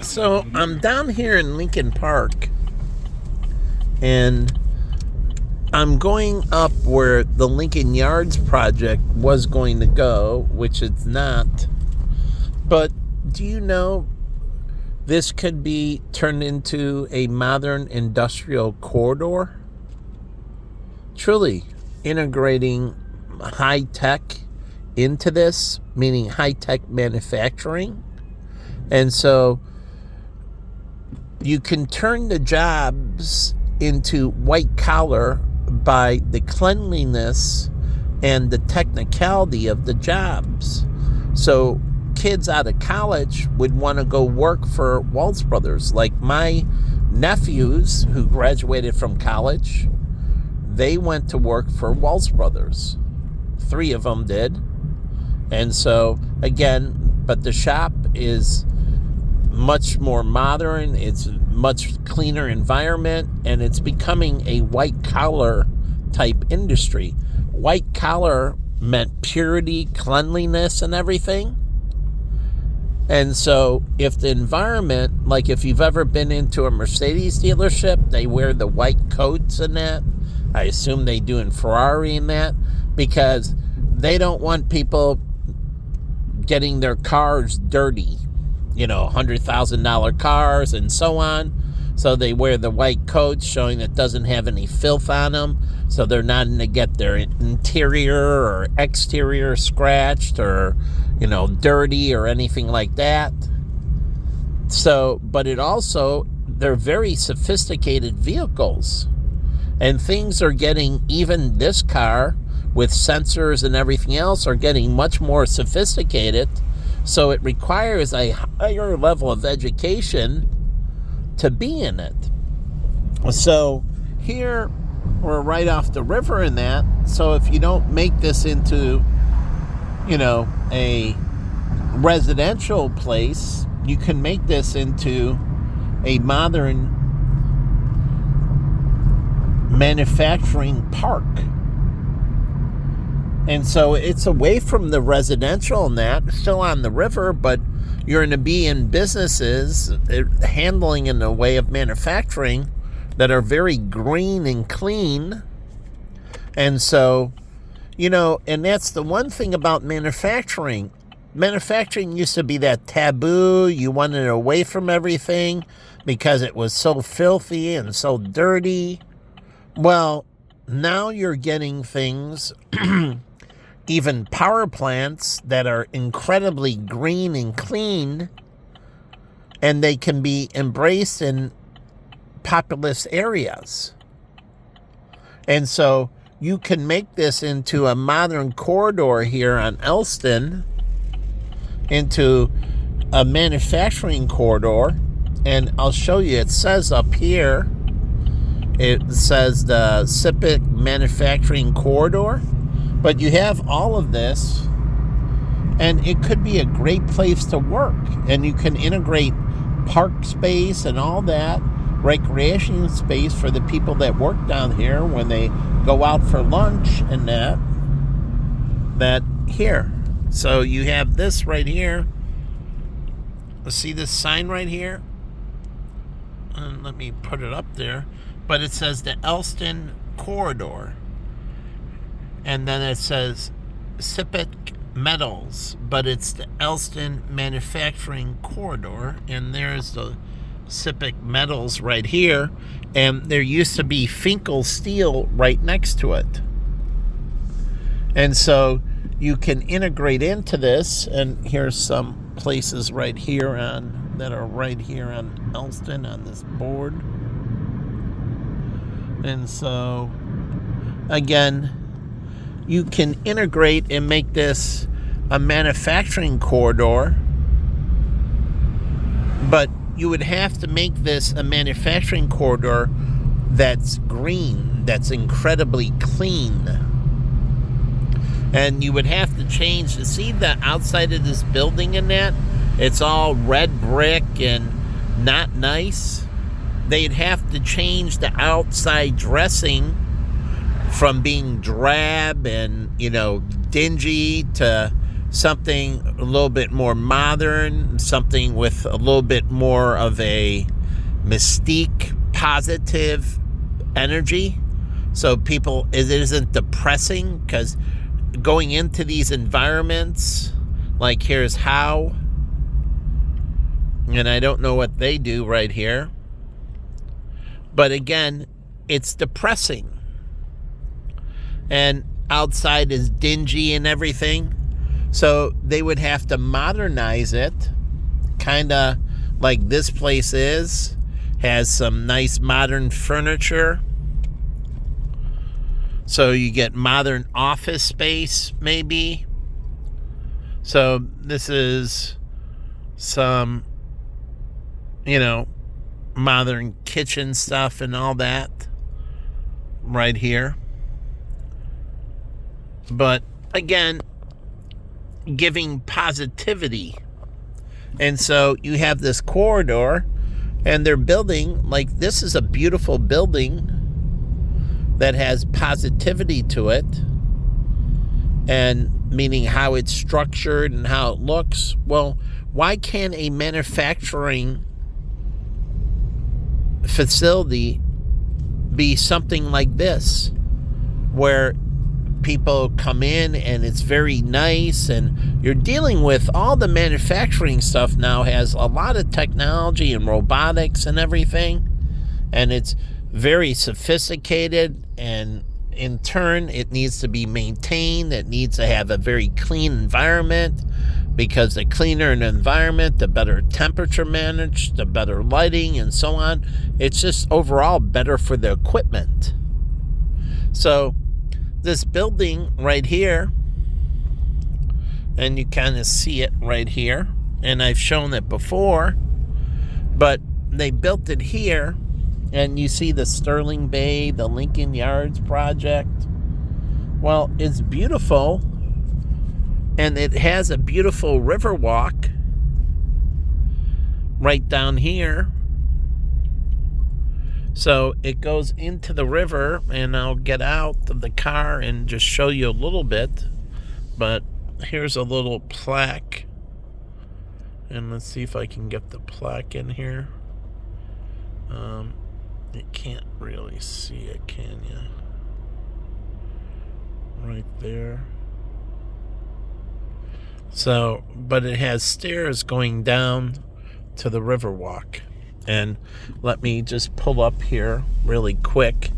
So I'm down here in Lincoln Park, and I'm going up where the Lincoln Yards project was going to go, which it's not. But do you know this could be turned into a modern industrial corridor? Truly integrating high tech into this, meaning high tech manufacturing. And so you can turn the jobs into white collar by the cleanliness and the technicality of the jobs. So kids out of college would want to go work for Waltz Brothers. Like my nephews who graduated from college, they went to work for Waltz Brothers. 3 of them did. And so, again, but the shop is much more modern, it's a much cleaner environment, and it's becoming a white collar type industry. White collar meant purity, cleanliness, and everything. And so if the environment, like if you've ever been into a Mercedes dealership, they wear the white coats and that. I assume they do in Ferrari and that, because they don't want people getting their cars dirty. $100,000 cars and so on. So they wear the white coats showing that doesn't have any filth on them. So they're not going to get their interior or exterior scratched or, dirty or anything like that. So, but it also, they're very sophisticated vehicles. And things are getting, even this car with sensors and everything else, are getting much more sophisticated. So it requires a higher level of education to be in it. So here we're right off the river in that. So if you don't make this into, a residential place, you can make this into a modern manufacturing park. And so it's away from the residential and that, still on the river, but you're going to be in businesses handling in a way of manufacturing that are very green and clean. And so, and that's the one thing about manufacturing. Manufacturing used to be that taboo. You wanted away from everything because it was so filthy and so dirty. Well, now you're getting things even power plants that are incredibly green and clean, and they can be embraced in populous areas. And so you can make this into a modern corridor here on Elston, into a manufacturing corridor. And I'll show you, it says up here, it says the SIPC Manufacturing Corridor. But you have all of this, and it could be a great place to work. And you can integrate park space and all that, recreation space for the people that work down here when they go out for lunch and that here. So you have this right here. See this sign right here? And let me put it up there. But it says the Elston Corridor. And then it says SIPC Metals, but it's the Elston Manufacturing Corridor. And there's the SIPC Metals right here. And there used to be Finkel Steel right next to it. And so you can integrate into this. And here's some places right here that are right here on Elston on this board. And so, again, you can integrate and make this a manufacturing corridor, but you would have to make this a manufacturing corridor that's green, that's incredibly clean. And you would have to change to see the outside of this building and that. It's all red brick and not nice. They'd have to change the outside dressing from being drab and, dingy to something a little bit more modern, something with a little bit more of a mystique, positive energy. So people, it isn't depressing, because going into these environments, like here's How, and I don't know what they do right here, but again, it's depressing. And outside is dingy and everything. So they would have to modernize it, kind of like this place has some nice modern furniture. So you get modern office space, maybe. So this is some, modern kitchen stuff and all that right here. But again, giving positivity. And so you have this corridor, and they're building, like, this is a beautiful building that has positivity to it, and meaning how it's structured and how it looks. Well, why can't a manufacturing facility be something like this, where people come in and it's very nice, and you're dealing with all the manufacturing stuff now has a lot of technology and robotics and everything, and it's very sophisticated, and in turn it needs to be maintained. It needs to have a very clean environment, because the cleaner an environment, the better temperature managed, the better lighting, and so on. It's just overall better for the equipment. So this building right here, and you kind of see it right here, and I've shown it before, but they built it here, and you see the Sterling Bay, the Lincoln Yards project. Well, it's beautiful, and it has a beautiful river walk right down here. So it goes into the river, and I'll get out of the car and just show you a little bit. But here's a little plaque, and let's see if I can get the plaque in here. You can't really see it, can you? Right there. So, but it has stairs going down to the Riverwalk. And let me just pull up here really quick,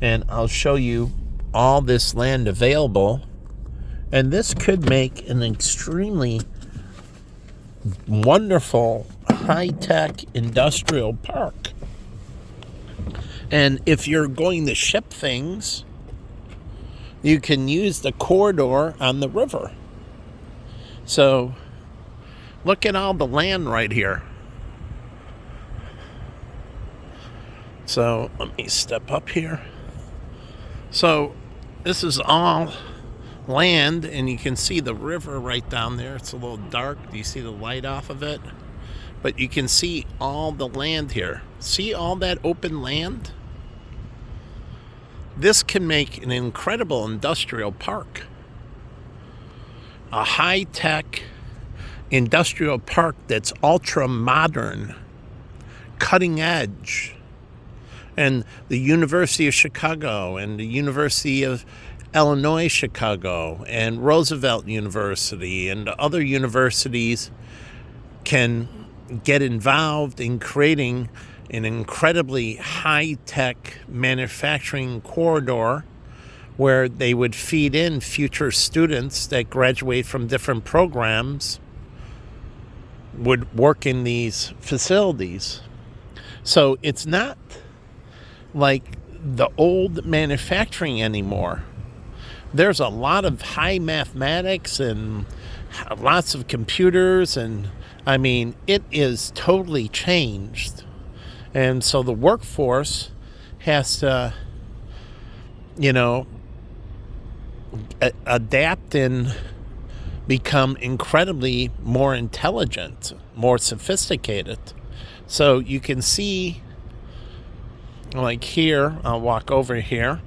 and I'll show you all this land available. And this could make an extremely wonderful high-tech industrial park. And if you're going to ship things, you can use the corridor on the river. So look at all the land right here. So let me step up here. So this is all land, and you can see the river right down there. It's a little dark. Do you see the light off of it? But you can see all the land here. See all that open land? This can make an incredible industrial park. A high-tech industrial park that's ultra-modern, cutting edge. And the University of Chicago and the University of Illinois Chicago and Roosevelt University and other universities can get involved in creating an incredibly high-tech manufacturing corridor where they would feed in future students that graduate from different programs, would work in these facilities. So it's not like the old manufacturing anymore. There's a lot of high mathematics and lots of computers, and I mean, it is totally changed. And so the workforce has to, adapt and become incredibly more intelligent, more sophisticated. So you can see, like here, I'll walk over here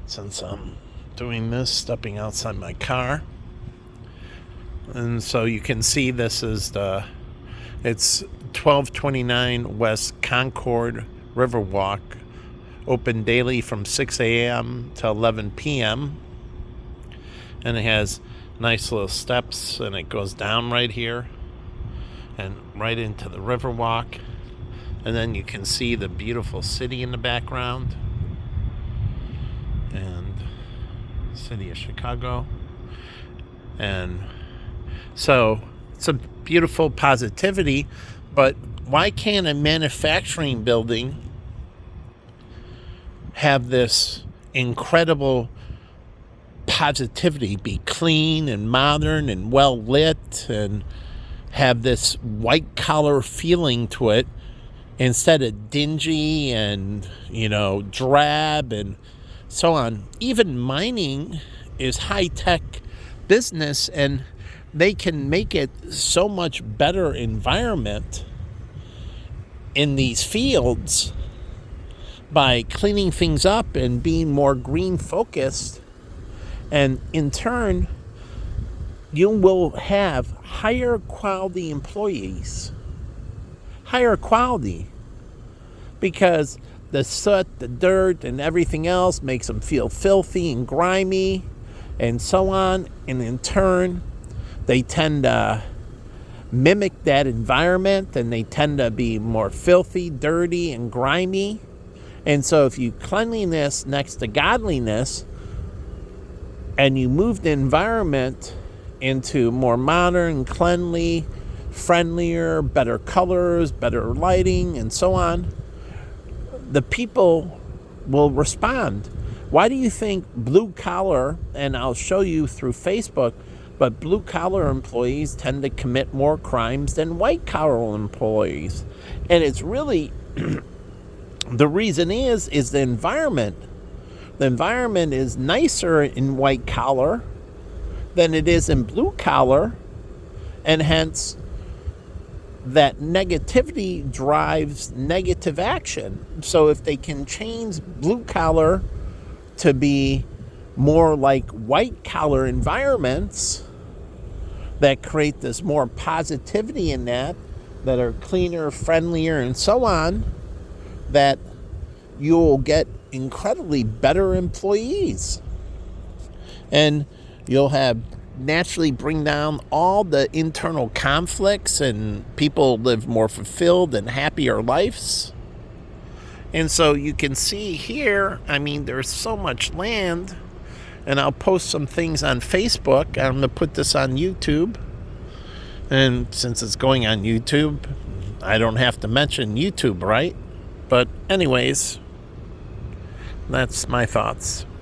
since I'm doing this, stepping outside my car. And so you can see this is it's 1229 West Concord Riverwalk, open daily from 6 a.m. to 11 p.m. And it has nice little steps, and it goes down right here and right into the Riverwalk. And then you can see the beautiful city in the background, and city of Chicago. And so it's a beautiful positivity, but why can't a manufacturing building have this incredible positivity, be clean and modern and well lit, and have this white collar feeling to it, instead of dingy and, drab and so on? Even mining is high-tech business, and they can make it so much better environment in these fields by cleaning things up and being more green focused. And in turn, you will have higher quality employees. Higher quality. Because the soot, the dirt, and everything else makes them feel filthy and grimy and so on. And in turn, they tend to mimic that environment, and they tend to be more filthy, dirty, and grimy. And so if you cleanliness next to godliness, and you move the environment into more modern, cleanly, friendlier, better colors, better lighting, and so on, the people will respond. Why do you think blue collar, and I'll show you through Facebook, but blue collar employees tend to commit more crimes than white collar employees? And it's really, the reason is the environment. The environment is nicer in white collar than it is in blue collar, and hence that negativity drives negative action. So if they can change blue collar to be more like white collar environments that create this more positivity in that are cleaner, friendlier, and so on, that you'll get incredibly better employees. And you'll have naturally bring down all the internal conflicts, and people live more fulfilled and happier lives. And so you can see here, there's so much land, and I'll post some things on Facebook. I'm going to put this on YouTube. And since it's going on YouTube, I don't have to mention YouTube, right? But anyways, that's my thoughts.